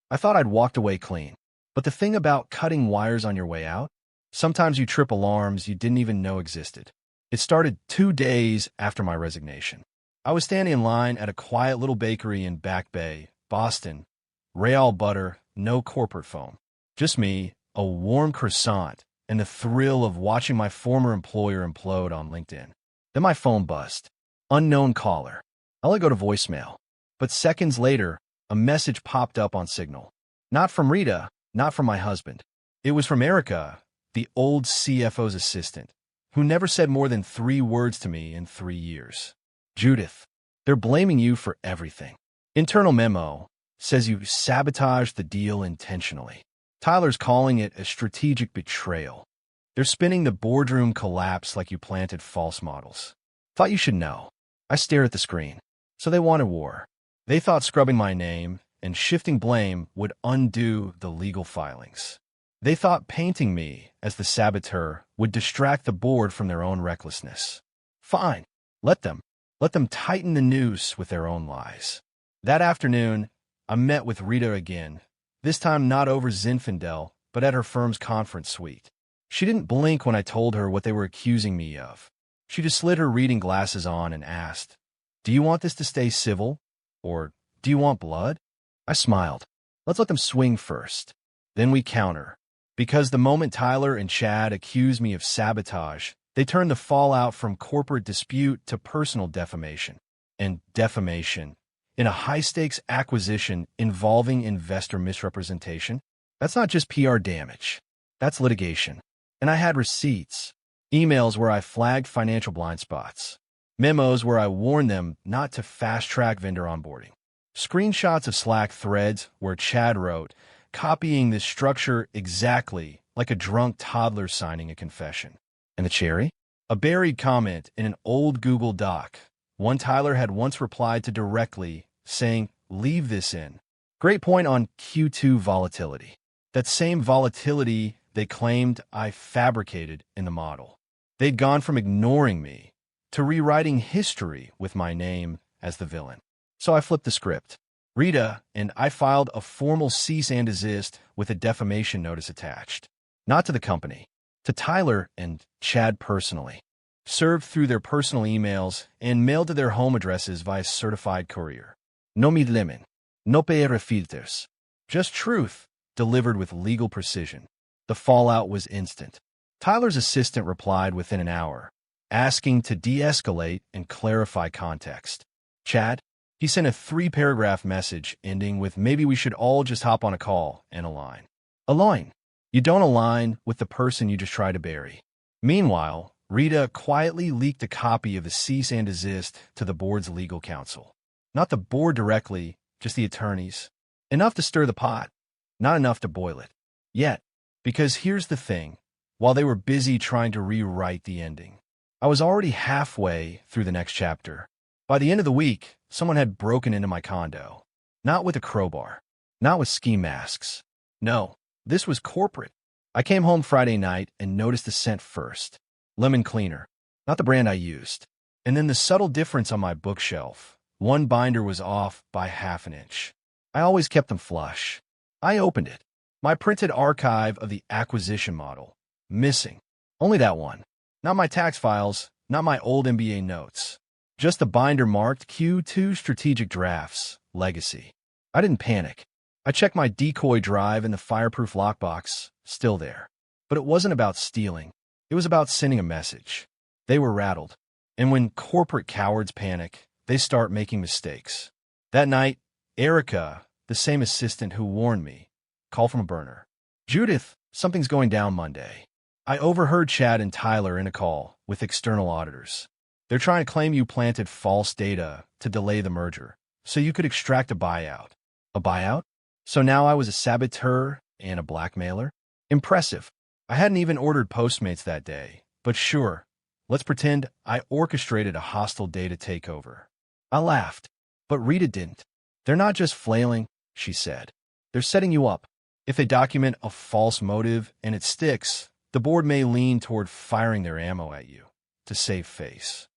I thought I'd walked away clean. But the thing about cutting wires on your way out, sometimes you trip alarms you didn't even know existed. It started 2 days after my resignation. I was standing in line at a quiet little bakery in Back Bay, Boston. Real butter, no corporate foam. Just me, a warm croissant, and the thrill of watching my former employer implode on LinkedIn. Then my phone buzzed. Unknown caller. I let go to voicemail. But seconds later, a message popped up on Signal. Not from Rita, not from my husband. It was from Erica, the old CFO's assistant, who never said more than 3 words to me in 3 years. Judith, they're blaming you for everything. Internal memo says you sabotaged the deal intentionally. Tyler's calling it a strategic betrayal. They're spinning the boardroom collapse like you planted false models. Thought you should know. I stare at the screen. So they wanted war. They thought scrubbing my name and shifting blame would undo the legal filings. They thought painting me as the saboteur would distract the board from their own recklessness. Fine. Let them. Let them tighten the noose with their own lies. That afternoon, I met with Rita again, this time not over Zinfandel, but at her firm's conference suite. She didn't blink when I told her what they were accusing me of. She just slid her reading glasses on and asked, "Do you want this to stay civil? Or do you want blood?" I smiled. Let's let them swing first. Then we counter. Because the moment Tyler and Chad accused me of sabotage, they turned the fallout from corporate dispute to personal defamation. And defamation, in a high-stakes acquisition involving investor misrepresentation, that's not just PR damage. That's litigation. And I had receipts, emails where I flagged financial blind spots, memos where I warned them not to fast-track vendor onboarding, screenshots of Slack threads where Chad wrote, copying this structure exactly like a drunk toddler signing a confession. And the cherry? A buried comment in an old Google Doc. One Tyler had once replied to directly, saying, "Leave this in." Great point on Q2 volatility. That same volatility they claimed I fabricated in the model. They'd gone from ignoring me to rewriting history with my name as the villain. So I flipped the script. Rita and I filed a formal cease and desist with a defamation notice attached. Not to the company, to Tyler and Chad personally. Served through their personal emails and mailed to their home addresses via certified courier. No me lemon, no PR filters. Just truth, delivered with legal precision. The fallout was instant. Tyler's assistant replied within an hour, asking to de-escalate and clarify context. Chad, he sent a 3-paragraph message ending with "maybe we should all just hop on a call and align." Align. You don't align with the person you just try to bury. Meanwhile, Rita quietly leaked a copy of the cease and desist to the board's legal counsel. Not the board directly, just the attorneys. Enough to stir the pot, not enough to boil it. Yet, because here's the thing, while they were busy trying to rewrite the ending, I was already halfway through the next chapter. By the end of the week, someone had broken into my condo. Not with a crowbar. Not with ski masks. No, this was corporate. I came home Friday night and noticed the scent first. Lemon cleaner. Not the brand I used. And then the subtle difference on my bookshelf. One binder was off by half an inch. I always kept them flush. I opened it. My printed archive of the acquisition model. Missing. Only that one. Not my tax files, not my old MBA notes. Just the binder marked Q2 Strategic Drafts, Legacy. I didn't panic. I checked my decoy drive in the fireproof lockbox, still there. But it wasn't about stealing. It was about sending a message. They were rattled. And when corporate cowards panic, they start making mistakes. That night, Erica, the same assistant who warned me, called from a burner. "Judith, something's going down Monday." I overheard Chad and Tyler in a call with external auditors. They're trying to claim you planted false data to delay the merger, so you could extract a buyout. A buyout? So now I was a saboteur and a blackmailer? Impressive. I hadn't even ordered Postmates that day, but sure, let's pretend I orchestrated a hostile data takeover. I laughed, but Rita didn't. "They're not just flailing," she said. "They're setting you up. If they document a false motive and it sticks, the board may lean toward firing their ammo at you to save face."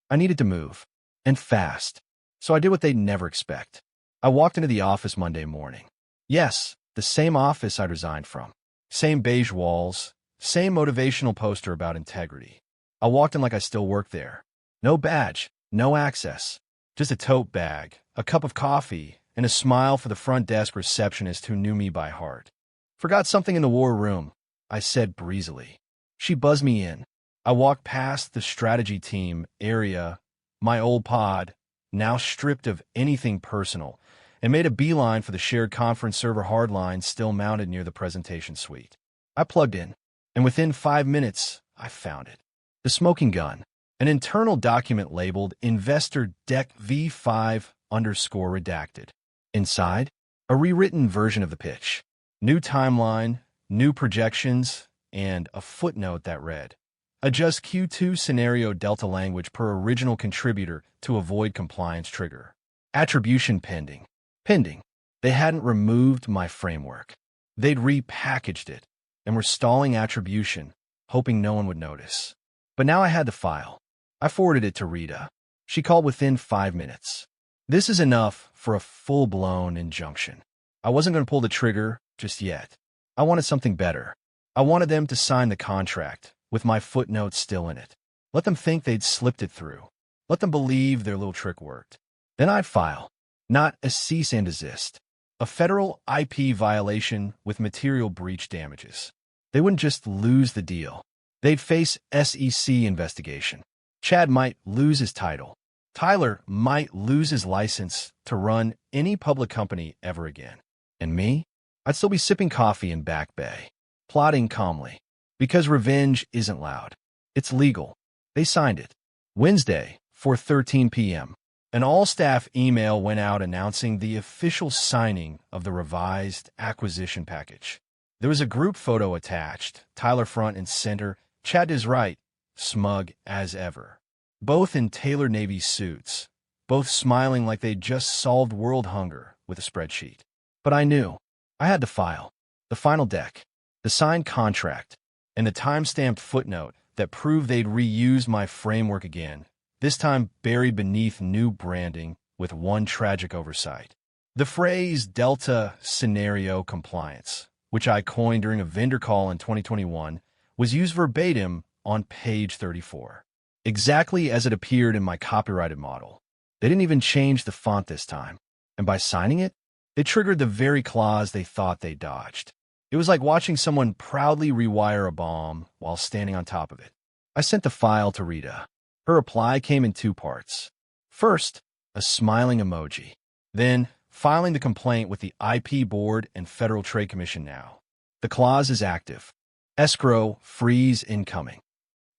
I needed to move, and fast, so I did what they'd never expect. I walked into the office Monday morning. Yes, the same office I'd resigned from. Same beige walls, same motivational poster about integrity. I walked in like I still worked there. No badge, no access. Just a tote bag, a cup of coffee, and a smile for the front desk receptionist who knew me by heart. Forgot something in the war room, I said breezily. She buzzed me in. I walked past the strategy team area, my old pod, now stripped of anything personal, and made a beeline for the shared conference server hardline still mounted near the presentation suite. I plugged in, and within 5 minutes, I found it. The smoking gun, an internal document labeled Investor Deck V5 underscore redacted. Inside, a rewritten version of the pitch. New timeline, new projections, and a footnote that read, adjust Q2 scenario delta language per original contributor to avoid compliance trigger. Attribution pending. Pending. They hadn't removed my framework. They'd repackaged it and were stalling attribution, hoping no one would notice. But now I had the file. I forwarded it to Rita. She called within 5 minutes. This is enough for a full-blown injunction. I wasn't going to pull the trigger just yet. I wanted something better. I wanted them to sign the contract, with my footnotes still in it. Let them think they'd slipped it through. Let them believe their little trick worked. Then I'd file, not a cease and desist, a federal IP violation with material breach damages. They wouldn't just lose the deal. They'd face SEC investigation. Chad might lose his title. Tyler might lose his license to run any public company ever again. And me? I'd still be sipping coffee in Back Bay, plotting calmly. Because revenge isn't loud. It's legal. They signed it. Wednesday, 4:13 p.m. An all-staff email went out announcing the official signing of the revised acquisition package. There was a group photo attached, Tyler front and center, Chad to his right, smug as ever. Both in tailored Navy suits, both smiling like they'd just solved world hunger with a spreadsheet. But I knew. I had the file, the final deck, the signed contract, and the time-stamped footnote that proved they'd reuse my framework again, this time buried beneath new branding with one tragic oversight. The phrase Delta Scenario Compliance, which I coined during a vendor call in 2021, was used verbatim on page 34, exactly as it appeared in my copyrighted model. They didn't even change the font this time, and by signing it, they triggered the very clause they thought they dodged. It was like watching someone proudly rewire a bomb while standing on top of it. I sent the file to Rita. Her reply came in 2 parts. First, a smiling emoji. Then, filing the complaint with the IP Board and Federal Trade Commission now. The clause is active. Escrow, freeze incoming.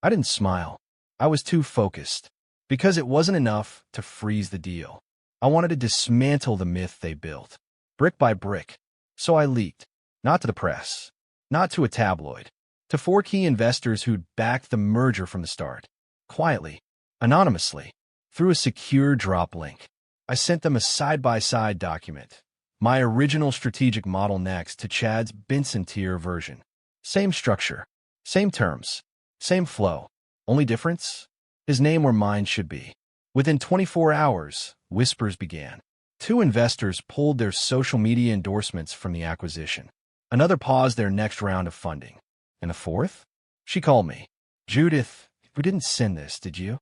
I didn't smile. I was too focused. Because it wasn't enough to freeze the deal. I wanted to dismantle the myth they built, brick by brick. So I leaked. Not to the press, not to a tabloid, to 4 key investors who'd backed the merger from the start. Quietly, anonymously, through a secure drop link. I sent them a side-by-side document, my original strategic model next to Chad's Benson tier version. Same structure, same terms, same flow. Only difference? His name where mine should be. Within 24 hours, whispers began. 2 investors pulled their social media endorsements from the acquisition. Another paused their next round of funding. And a 4th? She called me. Judith, we didn't send this, did you?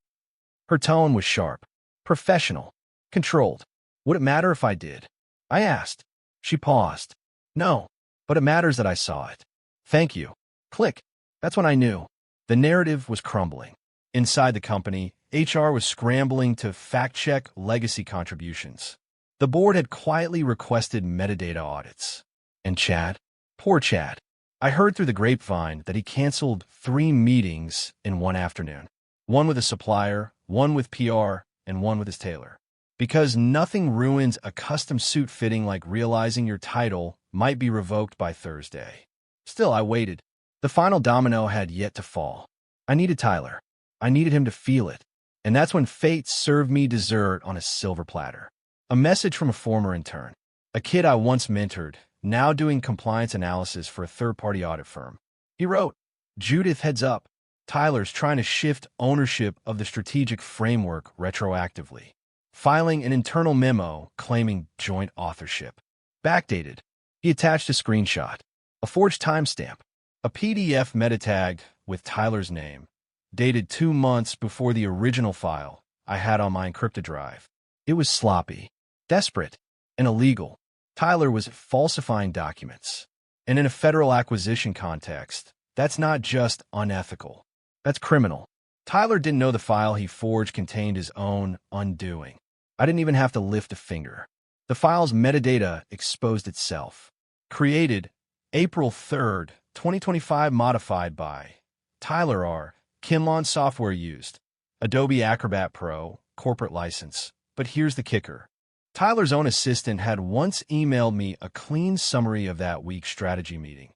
Her tone was sharp, professional, controlled. Would it matter if I did? I asked. She paused. No, but it matters that I saw it. Thank you. Click. That's when I knew. The narrative was crumbling. Inside the company, HR was scrambling to fact-check legacy contributions. The board had quietly requested metadata audits. And Chad? Poor Chad. I heard through the grapevine that he canceled 3 meetings in one afternoon. One with a supplier, one with PR, and one with his tailor. Because nothing ruins a custom suit fitting like realizing your title might be revoked by Thursday. Still, I waited. The final domino had yet to fall. I needed Tyler. I needed him to feel it. And that's when fate served me dessert on a silver platter. A message from a former intern. A kid I once mentored, now doing compliance analysis for a third-party audit firm. He wrote, Judith, heads up. Tyler's trying to shift ownership of the strategic framework retroactively, filing an internal memo claiming joint authorship. Backdated. He attached a screenshot, a forged timestamp, a PDF meta tag with Tyler's name, dated 2 months before the original file I had on my encrypted drive. It was sloppy, desperate, and illegal. Tyler was falsifying documents. And in a federal acquisition context, that's not just unethical. That's criminal. Tyler didn't know the file he forged contained his own undoing. I didn't even have to lift a finger. The file's metadata exposed itself. Created April 3rd, 2025, modified by Tyler R. Kinlawn, software used Adobe Acrobat Pro, corporate license. But here's the kicker. Tyler's own assistant had once emailed me a clean summary of that week's strategy meeting,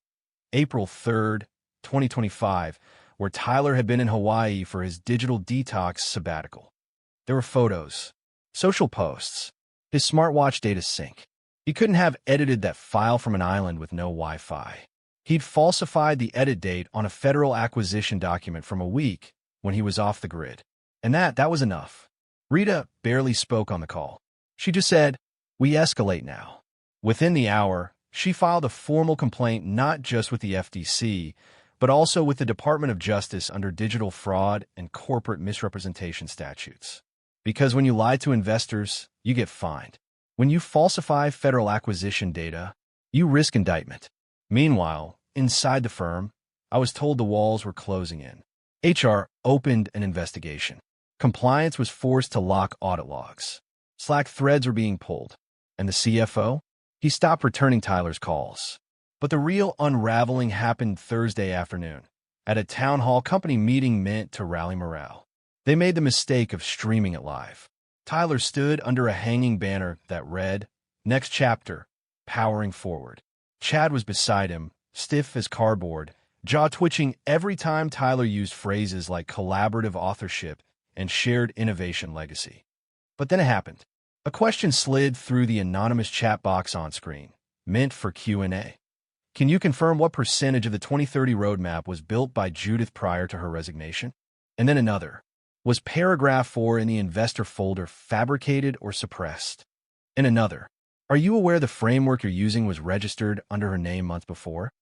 April 3rd, 2025, where Tyler had been in Hawaii for his digital detox sabbatical. There were photos, social posts, his smartwatch data sync. He couldn't have edited that file from an island with no Wi-Fi. He'd falsified the edit date on a federal acquisition document from a week when he was off the grid. And that was enough. Rita barely spoke on the call. She just said, "We escalate now." Within the hour, she filed a formal complaint not just with the FTC, but also with the Department of Justice under digital fraud and corporate misrepresentation statutes. Because when you lie to investors, you get fined. When you falsify federal acquisition data, you risk indictment. Meanwhile, inside the firm, I was told the walls were closing in. HR opened an investigation. Compliance was forced to lock audit logs. Slack threads were being pulled. And the CFO? He stopped returning Tyler's calls. But the real unraveling happened Thursday afternoon at a town hall company meeting meant to rally morale. They made the mistake of streaming it live. Tyler stood under a hanging banner that read, "Next chapter, powering forward." Chad was beside him, stiff as cardboard, jaw twitching every time Tyler used phrases like collaborative authorship and shared innovation legacy. But then it happened. A question slid through the anonymous chat box on screen, meant for Q&A. Can you confirm what percentage of the 2030 roadmap was built by Judith prior to her resignation? And then another. Was paragraph 4 in the investor folder fabricated or suppressed? And another. Are you aware the framework you're using was registered under her name months before?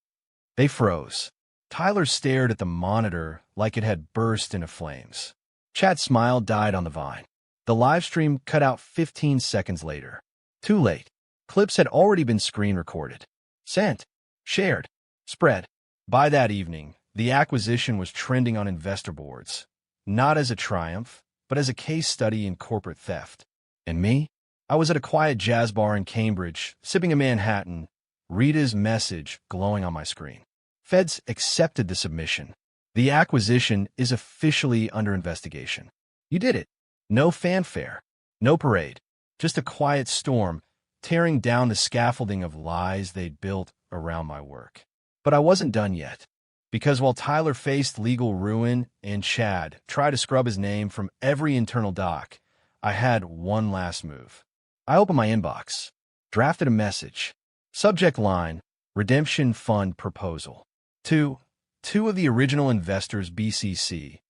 They froze. Tyler stared at the monitor like it had burst into flames. Chad's smile died on the vine. The live stream cut out 15 seconds later. Too late. Clips had already been screen recorded. Sent. Shared. Spread. By that evening, the acquisition was trending on investor boards, not as a triumph, but as a case study in corporate theft. And me? I was at a quiet jazz bar in Cambridge, sipping a Manhattan, Rita's message glowing on my screen. Feds accepted the submission. The acquisition is officially under investigation. You did it. No fanfare. No parade. Just a quiet storm, tearing down the scaffolding of lies they'd built around my work. But I wasn't done yet. Because while Tyler faced legal ruin and Chad tried to scrub his name from every internal doc, I had one last move. I opened my inbox, drafted a message. Subject line, Redemption Fund Proposal. Two of the original investors, BCC,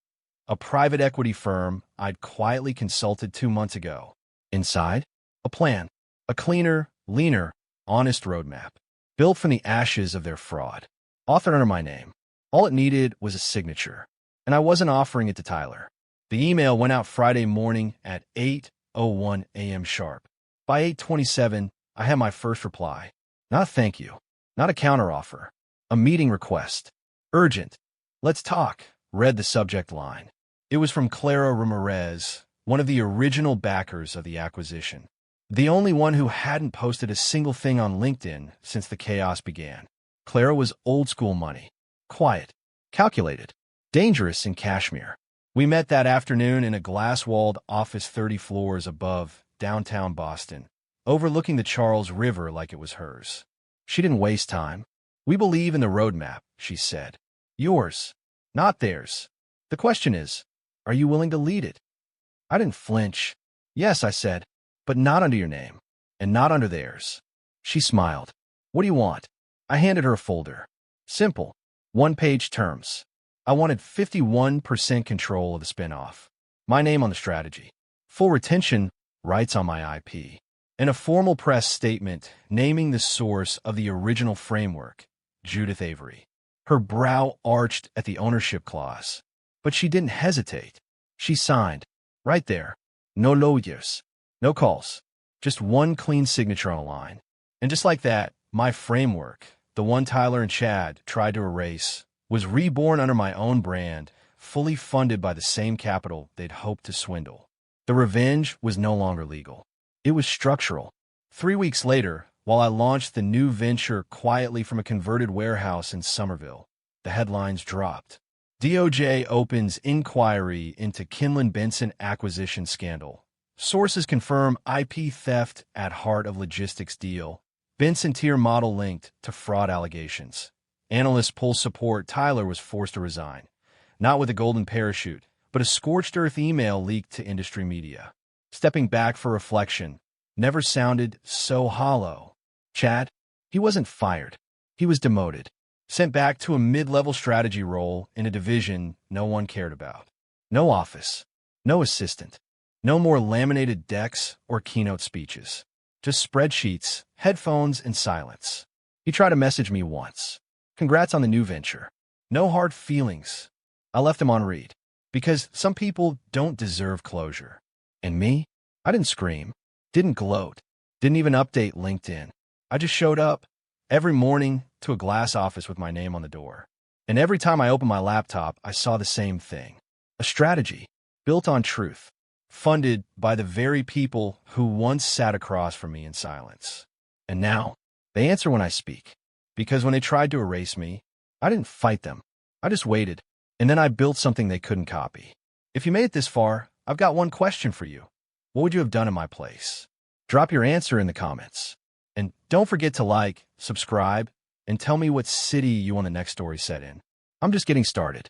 a private equity firm I'd quietly consulted 2 months ago. Inside, a plan, a cleaner, leaner, honest roadmap, built from the ashes of their fraud, authored under my name. All it needed was a signature, and I wasn't offering it to Tyler. The email went out Friday morning at 8:01 a.m. sharp. By 8:27, I had my first reply. Not a thank you, not a counteroffer, a meeting request. Urgent. Let's talk, read the subject line. It was from Clara Ramirez, one of the original backers of the acquisition. The only one who hadn't posted a single thing on LinkedIn since the chaos began. Clara was old school money. Quiet, calculated, dangerous in Kashmir. We met that afternoon in a glass-walled office 30 floors above downtown Boston, overlooking the Charles River like it was hers. She didn't waste time. We believe in the roadmap, she said. Yours, not theirs. The question is, are you willing to lead it? I didn't flinch. Yes, I said, but not under your name, and not under theirs. She smiled. What do you want? I handed her a folder. Simple. 1-page terms. I wanted 51% control of the spinoff. My name on the strategy. Full retention rights on my IP. In a formal press statement naming the source of the original framework, Judith Avery. Her brow arched at the ownership clause. But she didn't hesitate. She signed. Right there. No lawyers. No calls. Just one clean signature on a line. And just like that, my framework, the one Tyler and Chad tried to erase, was reborn under my own brand, fully funded by the same capital they'd hoped to swindle. The revenge was no longer legal. It was structural. 3 weeks later, while I launched the new venture quietly from a converted warehouse in Somerville, the headlines dropped. DOJ opens inquiry into Kinlan Benson acquisition scandal. Sources confirm IP theft at heart of logistics deal. Benson tier model linked to fraud allegations. Analysts pull support. Tyler was forced to resign. Not with a golden parachute, but a scorched earth email leaked to industry media. Stepping back for reflection never sounded so hollow. Chad, he wasn't fired. He was demoted. Sent back to a mid-level strategy role in a division no one cared about. No office. No assistant. No more laminated decks or keynote speeches. Just spreadsheets, headphones, and silence. He tried to message me once. Congrats on the new venture. No hard feelings. I left him on read. Because some people don't deserve closure. And me? I didn't scream. Didn't gloat. Didn't even update LinkedIn. I just showed up every morning to a glass office with my name on the door. And every time I opened my laptop, I saw the same thing. A strategy built on truth, funded by the very people who once sat across from me in silence. And now, they answer when I speak. Because when they tried to erase me, I didn't fight them. I just waited. And then I built something they couldn't copy. If you made it this far, I've got one question for you. What would you have done in my place? Drop your answer in the comments. And don't forget to like, subscribe, and tell me what city you want the next story set in. I'm just getting started.